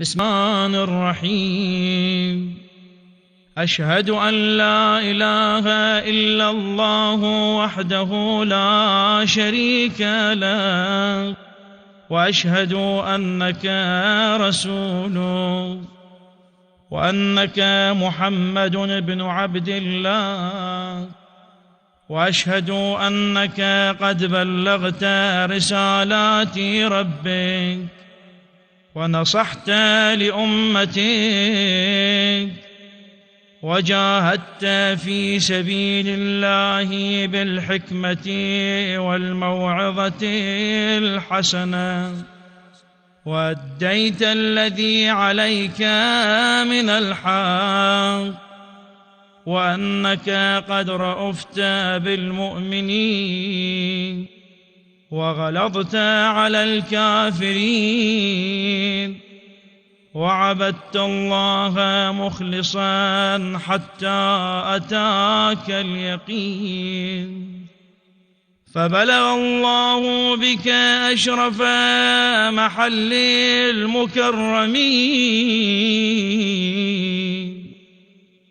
بسم الله الرحمن الرحيم. أشهد أن لا إله إلا الله وحده لا شريك له، وأشهد أنك رسوله، وأنك محمد بن عبد الله، وأشهد أنك قد بلغت رسالات ربك ونصحت لأمتك وجاهدت في سبيل الله بالحكمة والموعظة الحسنة، وأديت الذي عليك من الحق، وأنك قد رأفت بالمؤمنين وغلظت على الكافرين، وعبدت الله مخلصا حتى أتاك اليقين، فبلغ الله بك أشرف محل المكرمين.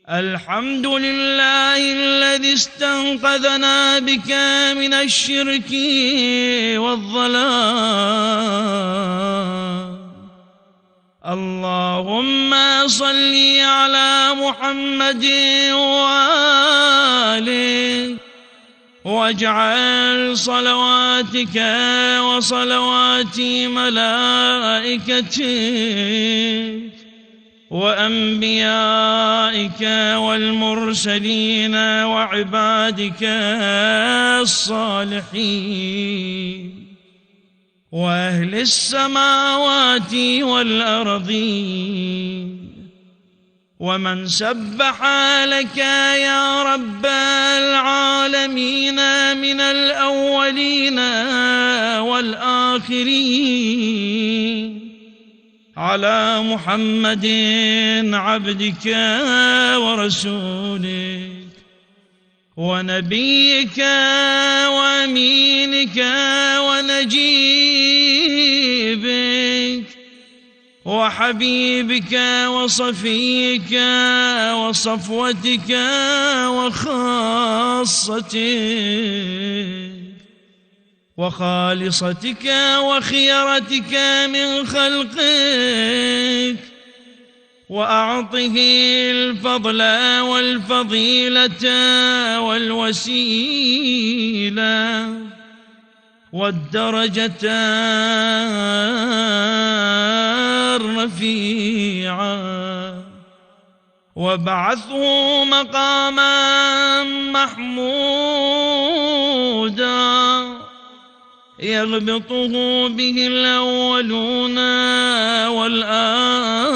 الحمد لله الذي استنقذنا بك من الشرك والضلال. اللهم صل على محمد وآله، واجعل صلواتك وصلوات ملائكتك وأنبيائك والمرسلين وعبادك الصالحين وأهل السماوات والأرضين، ومن سبح لك يا رب العالمين من الأولين والآخرين، على محمد عبدك ورسولك ونبيك وأمينك ونجيبك وحبيبك وصفيك وصفوتك وخاصتك وخالصتك وخيرتك من خلقك، وأعطه الفضل والفضيلة والوسيلة والدرجة الرفيعة، وابعثه مقاما محمودا يغبطه به الأولون والآخرون.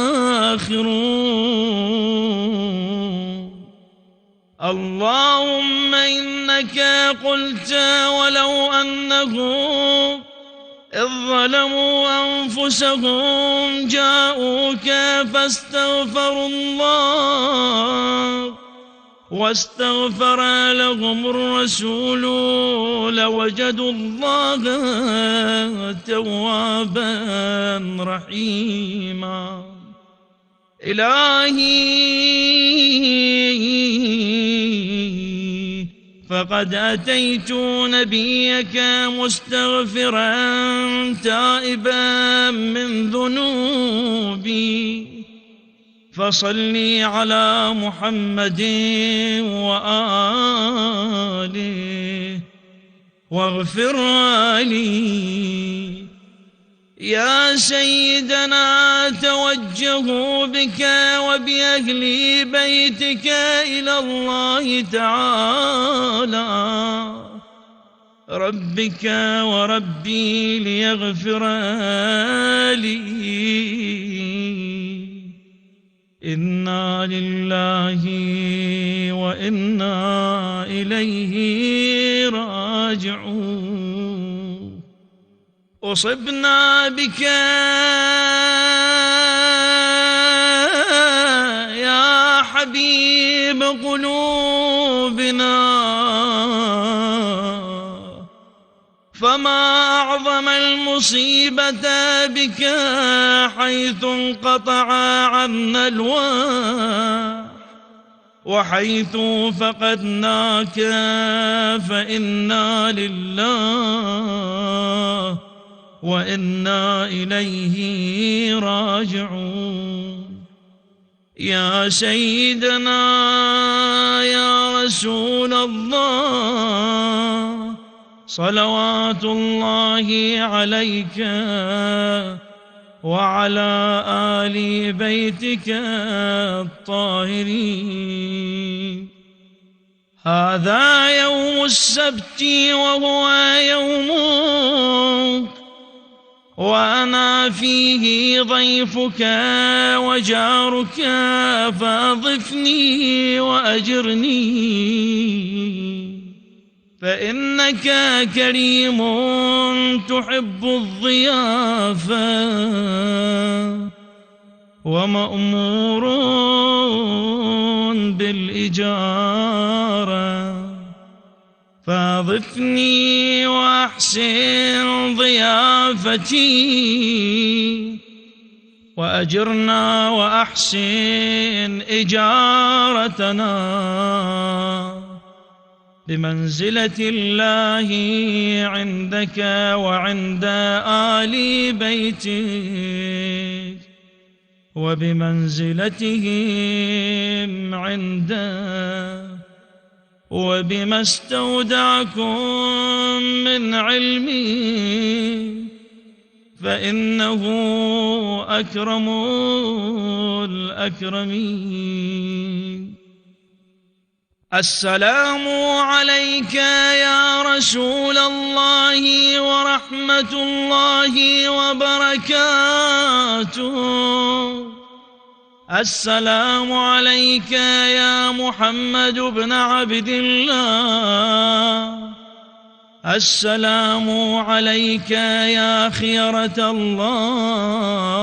اللهم إنك قلت ولو أنهم إذ ظلموا أنفسهم جاءوك فاستغفروا الله واستغفر لهم الرسول لوجدوا الله توابا رحيما. إلهي فقد أتيت نبيك مستغفرا تائبا من ذنوبي، فصلي على محمد وآله واغفر لي. يا سيدنا توجهوا بك وبأهل بيتك إلى الله تعالى ربك وربي ليغفر لي. إنا لله وإنا إليه راجعون. أصبنا بك يا حبيب قلوبنا، وما أعظم المصيبة بك حيث انقطع عنا الوعي وحيث فقدناك فإنا لله وإنا إليه راجعون. يا سيدنا يا رسول الله صلوات الله عليك وعلى آل بيتك الطاهرين. هذا يوم السبت وهو يومك وأنا فيه ضيفك وجارك فأضفني وأجرني فإنك كريم تحب الضيافة ومأمور بالإجارة فأضفني وأحسن ضيافتي وأجرنا وأحسن إجارتنا بمنزلة الله عندك وعند آل بيتك وبمنزلتهم عندك وبما استودعكم من علمي فإنه أكرم الأكرمين. السلام عليك يا رسول الله ورحمة الله وبركاته. السلام عليك يا محمد بن عبد الله. السلام عليك يا خيرة الله.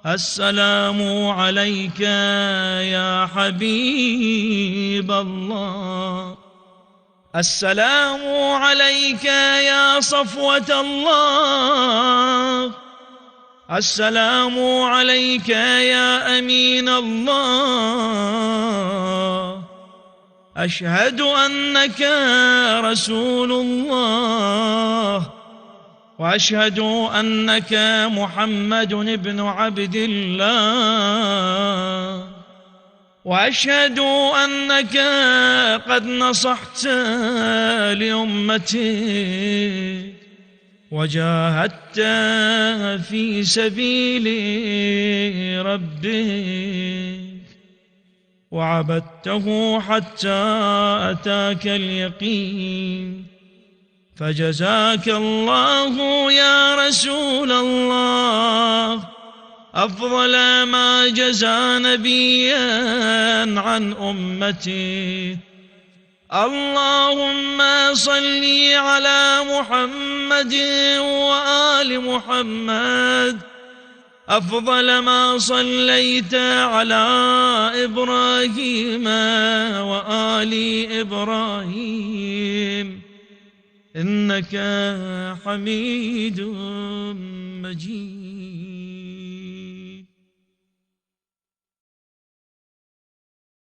السلام عليك يا حبيب الله. السلام عليك يا صفوة الله. السلام عليك يا أمين الله. أشهد أنك رسول الله وأشهد أنك محمد بن عبد الله وأشهد أنك قد نصحت لأمتك وجاهدت في سبيل ربك وعبدته حتى أتاك اليقين. فجزاك الله يا رسول الله أفضل ما جزى نبيا عن أمتي. اللهم صل على محمد وآل محمد أفضل ما صليت على إبراهيم وآل إبراهيم إنك حميد مجيد.